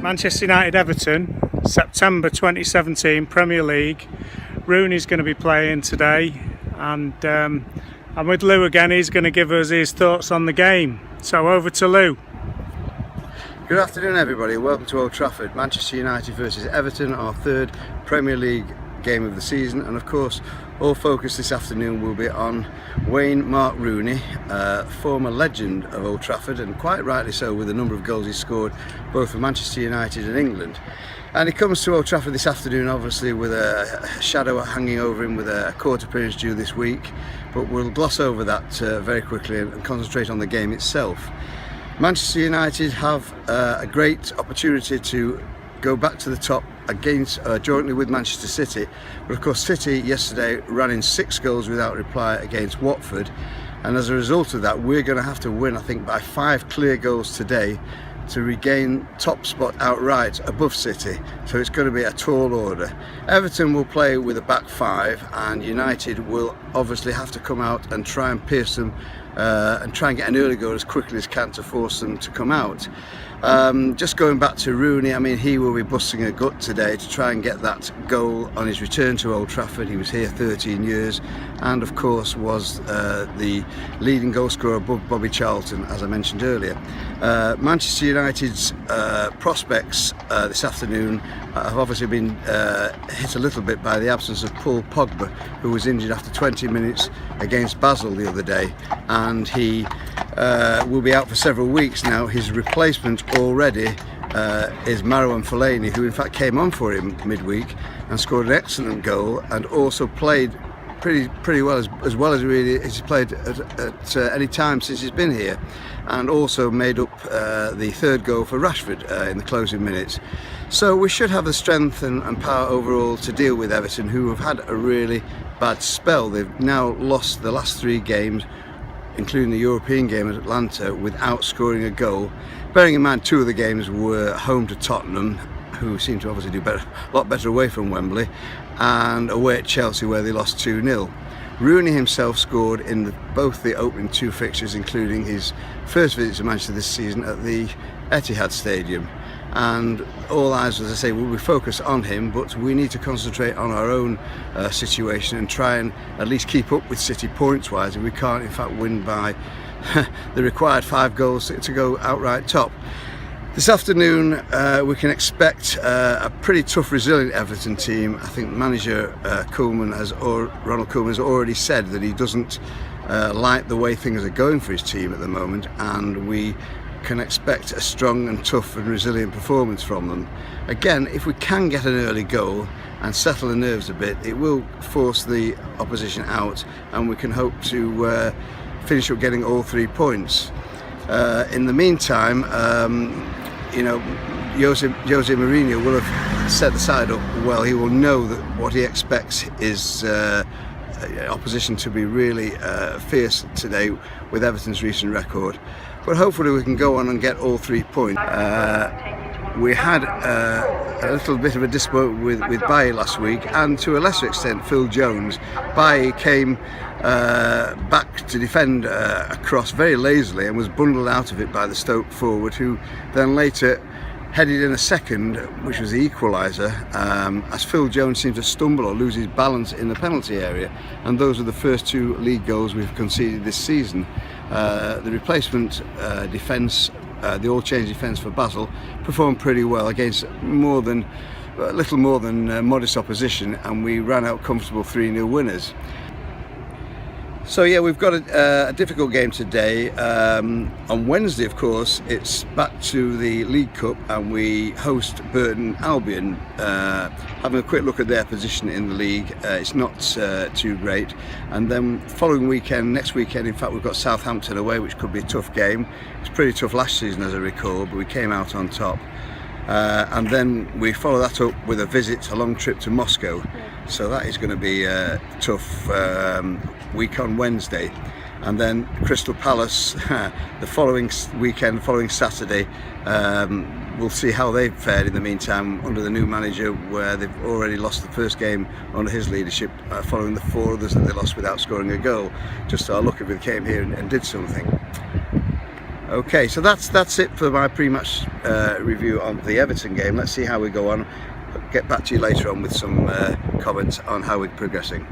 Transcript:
Manchester United Everton, September 2017 Premier League. Rooney's going to be playing today, and I'm with Lou again. He's going to give us his thoughts on the game. So over to Lou. Good afternoon everybody, welcome to Old Trafford. Manchester United versus Everton, our third Premier League game of the season, and of course all focus this afternoon will be on Wayne Mark Rooney, former legend of Old Trafford, and quite rightly so with the number of goals he scored both for Manchester United and England. And he comes to Old Trafford this afternoon obviously with a shadow hanging over him, with a court appearance due this week, but we'll gloss over that very quickly and concentrate on the game itself. Manchester United have a great opportunity to go back to the top against jointly with Manchester City, but of course City yesterday ran in 6 goals without reply against Watford, and as a result of that we're going to have to win, I think, by 5 clear goals today to regain top spot outright above City. So it's going to be a tall order. Everton will play with a back 5, and United will obviously have to come out and try and pierce them and try and get an early goal as quickly as can to force them to come out. Just going back to Rooney, I mean, he will be busting a gut today to try and get that goal on his return to Old Trafford. He was here 13 years and of course was the leading goal scorer above Bobby Charlton, as I mentioned earlier. Manchester United's prospects this afternoon have obviously been hit a little bit by the absence of Paul Pogba, who was injured after 20 minutes against Basel the other day, and he will be out for several weeks now. His replacement already is Marouane Fellaini, who in fact came on for him midweek and scored an excellent goal, and also played pretty well, as well as really he's played at any time since he's been here, and also made up the 3rd goal for Rashford in the closing minutes. So we should have the strength and power overall to deal with Everton, who have had a really bad spell. They've now lost the last 3 games, including the European game at Atlanta, without scoring a goal. Bearing in mind 2 of the games were home to Tottenham, who seem to obviously do a lot better away from Wembley, and away at Chelsea, where they lost 2-0. Rooney himself scored in both the opening 2 fixtures, including his first visit to Manchester this season at the Etihad Stadium. And all eyes, as I say, will be focused on him, but we need to concentrate on our own situation and try and at least keep up with City points-wise, if we can't in fact win by the required 5 goals to go outright top. This afternoon we can expect a pretty tough, resilient Everton team. I think manager Ronald Koeman has already said that he doesn't like the way things are going for his team at the moment, and we can expect a strong and tough and resilient performance from them. Again, if we can get an early goal and settle the nerves a bit, it will force the opposition out, and we can hope to finish up getting all 3 points. In the meantime, you know, Jose Mourinho will have set the side up well. He will know that what he expects is opposition to be really fierce today with Everton's recent record. But hopefully we can go on and get all 3 points. We had a little bit of a disappointment with Bailly last week, and to a lesser extent Phil Jones. Bailly came back to defend a cross very lazily and was bundled out of it by the Stoke forward, who then later headed in a second, which was the equaliser, as Phil Jones seemed to stumble or lose his balance in the penalty area, and those are the first 2 league goals we've conceded this season. The replacement defence, the all-change defence for Basel, performed pretty well against a little more than modest opposition, and we ran out comfortable 3-0 winners. So yeah, we've got a difficult game today. On Wednesday, of course, it's back to the League Cup, and we host Burton Albion. Having a quick look at their position in the league, it's not too great. And then following weekend, next weekend, in fact, we've got Southampton away, which could be a tough game. It was pretty tough last season, as I recall, but we came out on top. And then we follow that up with a long trip to Moscow. So that is going to be a tough week on Wednesday. And then Crystal Palace the following weekend, following Saturday. We'll see how they've fared in the meantime under the new manager, where they've already lost the first game under his leadership, following the 4 others that they lost without scoring a goal. Just so I look if they came here and did something. Okay, so that's it for my pre-match review on the Everton game. Let's see how we go on. Get back to you later on with some comments on how we're progressing.